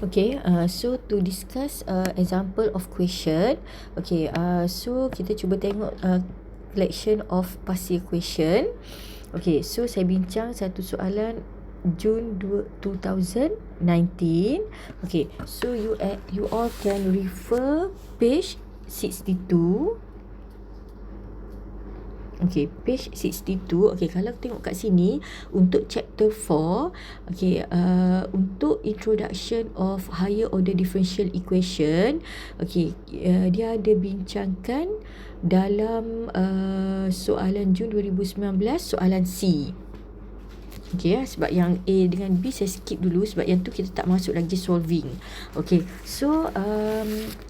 Okay, so to discuss example of question. Okay, so kita cuba tengok collection of partial question. Okay, so saya bincang satu soalan Jun 2019. Okay, so you all can refer page 62. Okay, page 62. Okay, kalau tengok kat sini untuk chapter 4, okay, untuk introduction of higher order differential equation, okay, dia ada bincangkan dalam soalan Jun 2019, soalan C. Okay, sebab yang A dengan B saya skip dulu sebab yang tu kita tak masuk lagi solving. Okay, so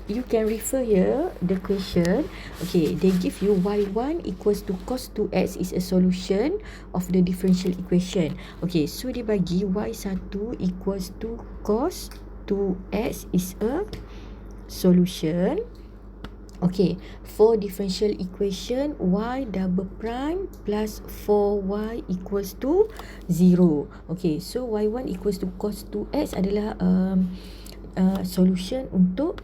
you can refer here the question. Okay, they give you y1 equals to cos 2x is a solution of the differential equation. Okay, so dia bagi y1 equals to cos 2x is a solution. Okay, for differential equation y double prime plus 4y equals to 0. Okay, so y1 equals to cos 2x adalah solution untuk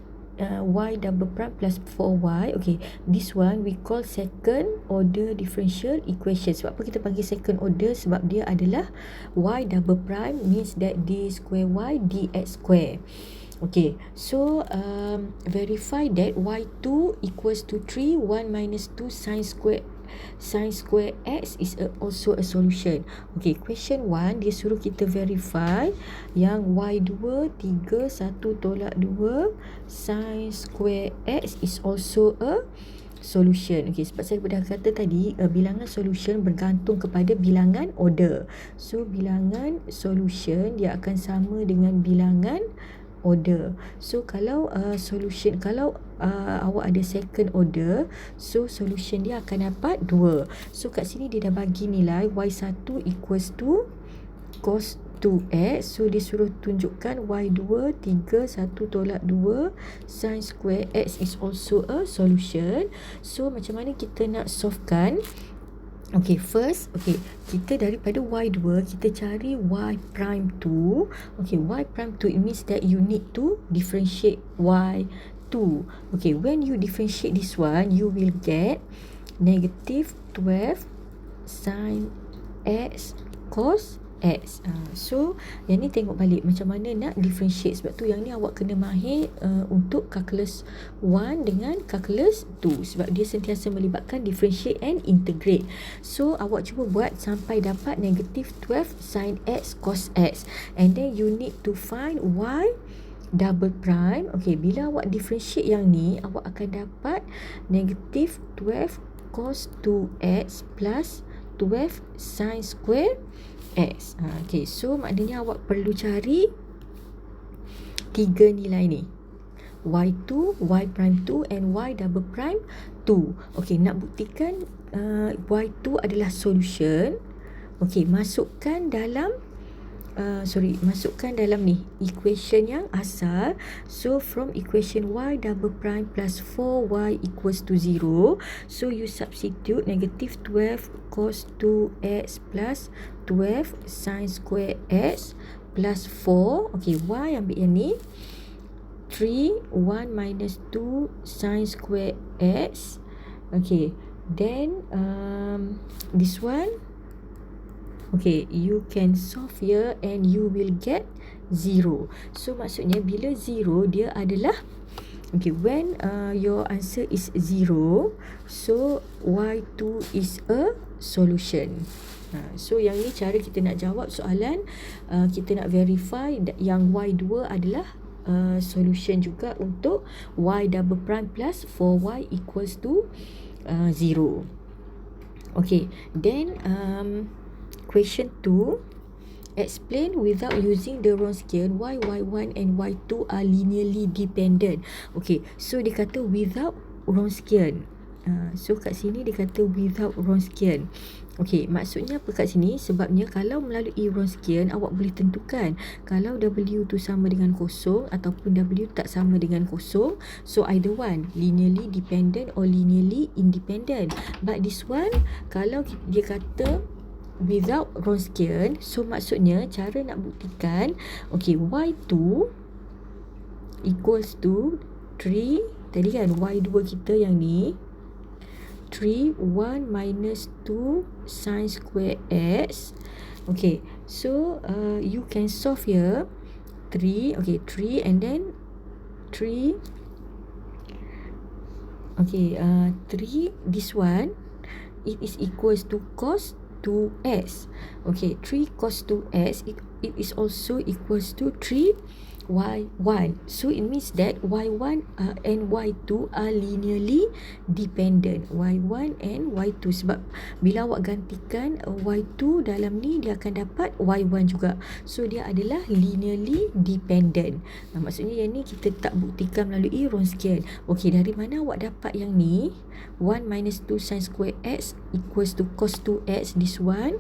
y double prime plus 4y. Okay, this one we call second order differential equation. Sebab apa kita panggil second order? Sebab dia adalah y double prime means that d square y dx square. Okay, so verify that y2 equals to 3, 1 minus 2 sine square x is also a solution. Okay, question 1 dia suruh kita verify yang y2 3, 1 tolak 2 sine square x is also a solution. Okay, sebab saya dah kata tadi bilangan solution bergantung kepada bilangan order. So bilangan solution dia akan sama dengan bilangan order. So kalau solution, kalau awak ada second order, so solution dia akan dapat 2. So kat sini dia dah bagi nilai y1 equals to cos 2x. So dia suruh tunjukkan y2 3, 1 tolak 2 sin square x is also a solution. So macam mana kita nak solvekan? Okay, first, okay, kita daripada y2 kita cari y prime 2. Okay, y prime 2 it means that you need to differentiate y2. Okay, when you differentiate this one, you will get negative 12 sin x cos x. So yang ni tengok balik macam mana nak differentiate. Sebab tu yang ni awak kena mahir untuk calculus 1 dengan calculus 2 sebab dia sentiasa melibatkan differentiate and integrate. So awak cuba buat sampai dapat negative 12 sin x cos x, and then you need to find y double prime. Okay, bila awak differentiate yang ni, awak akan dapat negative 12 cos 2x plus 12 sin square x. Okay, so maknanya awak perlu cari 3 nilai ni, y2, y prime 2 and y double prime 2. Okay, nak buktikan y2 adalah solution. Okay, masukkan dalam masukkan dalam ni equation yang asal. So from equation y double prime plus 4y equals to 0, so you substitute negative 12 cos 2x plus 12 sin square x plus 4. Okay, y ambil yang ni 3, 1 minus 2 sin square x. Okay, then this one, okay, you can solve here and you will get 0. So maksudnya bila 0 dia adalah, okay, when your answer is 0, so y2 is a solution. So yang ni cara kita nak jawab soalan, kita nak verify yang y2 adalah solution juga untuk y double prime plus 4y equals to 0. Okay, then question 2, explain without using the Wronskian why y1 and y2 are linearly dependent. Okay, so dia kata without Wronskian. So kat sini dia kata without Wronskian. Okay, maksudnya apa kat sini? Sebabnya kalau melalui Wronskian, awak boleh tentukan kalau W tu sama dengan kosong ataupun W tak sama dengan kosong. So either one, linearly dependent or linearly independent. But this one, kalau dia kata without Wronskian, so maksudnya cara nak buktikan, okay, y2 equals to 3, tadi kan y2 kita yang ni 3 1 minus 2 sin square x. Okay, so you can solve here 3, okay, 3 and then 3, okay, 3, this one it is equals to cos 2x. Okay, 3 cos 2x, it is also equals to 3 y1. So it means that y1 and y2 are linearly dependent. y1 and y2, sebab bila awak gantikan y2 dalam ni, dia akan dapat y1 juga. So dia adalah linearly dependent. Maksudnya yang ni kita tak buktikan melalui Wronskian. Okey, dari mana awak dapat yang ni? 1 minus 2 sin square x equals to cos 2x, this one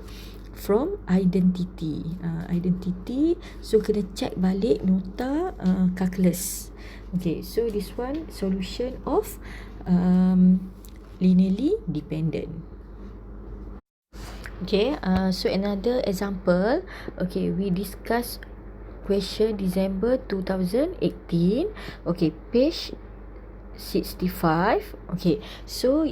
from identity. Identity, so kena check balik nota calculus. Okay, so this one solution of linearly dependent. Okay, so another example. Okay, we discuss question December 2018. Okay, page 65. Okay, so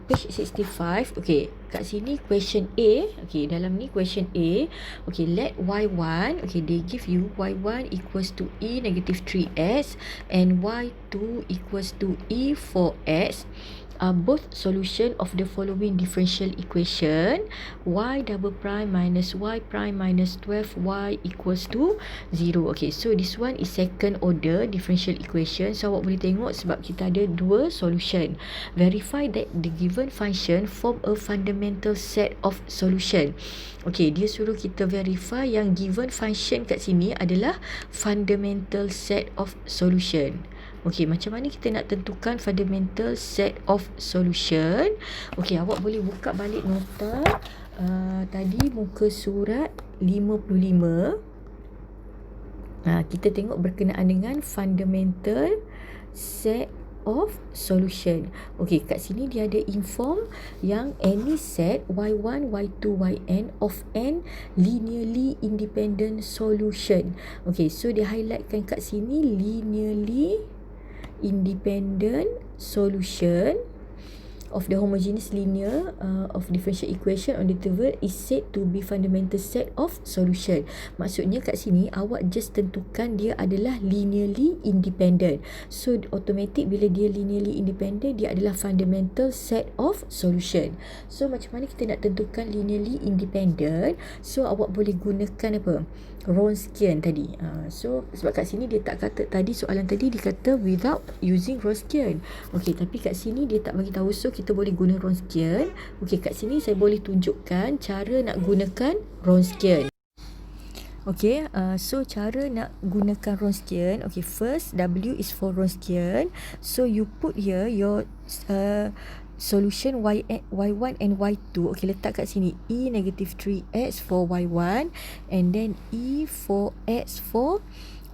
page 65. Okay, kat sini question A. Okay, dalam ni question A. Okay, let y1. Okay, they give you y1 equals to e negative 3x and y2 equals to e 4x are both solution of the following differential equation: y double prime minus y prime minus 12y equals to 0. Okay, so this one is second order differential equation. So awak boleh tengok sebab kita ada dua solution. Verify that the given function form a fundamental set of solution. Okay, dia suruh kita verify yang given function kat sini adalah fundamental set of solution. Okey, macam mana kita nak tentukan fundamental set of solution? Okey, awak boleh buka balik nota tadi muka surat 55. Kita tengok berkenaan dengan fundamental set of solution. Okey, kat sini dia ada inform yang any set y1, y2, yn of n linearly independent solution. Okey, so dia highlightkan kat sini linearly independent solution of the homogeneous linear of differential equation on the interval is said to be fundamental set of solution. Maksudnya kat sini awak just tentukan dia adalah linearly independent. So automatic bila dia linearly independent, dia adalah fundamental set of solution. So macam mana kita nak tentukan linearly independent? So awak boleh gunakan apa? Wronskian tadi. So sebab kat sini dia tak kata, tadi soalan tadi dia kata without using Wronskian. Okey, tapi kat sini dia tak bagi tahu, so kita boleh guna Wronskian. Okey, kat sini saya boleh tunjukkan cara nak gunakan Wronskian. Okay, so cara nak gunakan Wronskian. Okay, first W is for Wronskian. So you put here your solution y1 and y2. Okay, letak kat sini e negative 3x for y1 and then e 4x for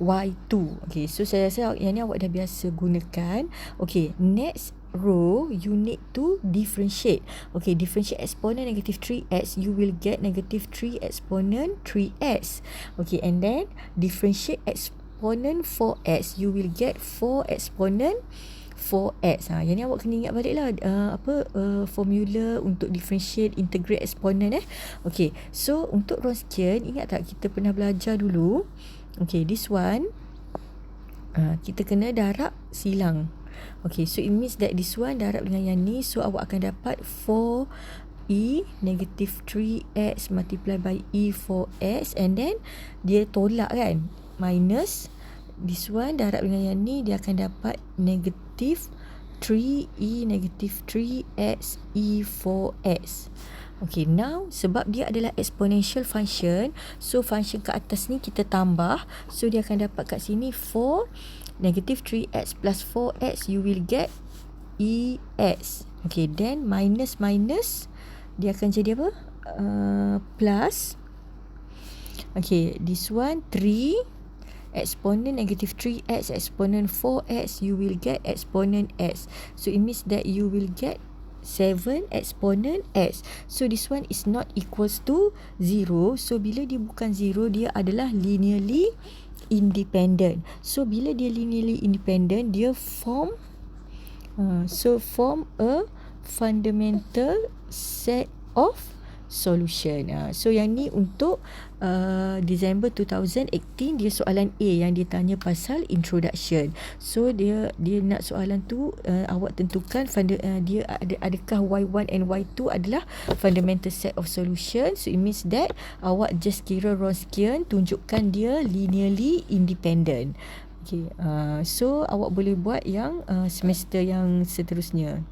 y2. Okay, so saya rasa yang ni awak dah biasa gunakan. Okay, next row you need to differentiate. Okay, differentiate exponent negative 3x, you will get negative 3 exponent 3x. Okay, and then differentiate exponent 4x, you will get 4 exponent 4x. Yang ni awak kena ingat balik lah formula untuk differentiate integrate exponent Okay, so untuk Wronskian, ingat tak kita pernah belajar dulu? Okay, this one kita kena darab silang. Okay, so it means that this one darab dengan yang ni, so awak akan dapat 4e negative 3x multiply by e 4x and then dia tolak kan, minus this one darab dengan yang ni, dia akan dapat negative 3e negative 3x e 4x. Okay, now sebab dia adalah exponential function, so function ke atas ni kita tambah, so dia akan dapat kat sini 4 negative 3x plus 4x, you will get ex. Okay, then minus dia akan jadi apa? Plus. Okay, this one 3 exponent negative 3x exponent 4x, you will get exponent x. So it means that you will get 7 exponent x. So this one is not equals to 0. So bila dia bukan 0, dia adalah linearly independent. So bila dia linearly independent, dia form a fundamental set of solution. So yang ni untuk December 2018, dia soalan A yang dia tanya pasal introduction. So dia nak soalan tu awak tentukan dia adakah Y1 and Y2 adalah fundamental set of solution. So it means that awak just kira row sekian, tunjukkan dia linearly independent. Okay, so awak boleh buat yang semester yang seterusnya.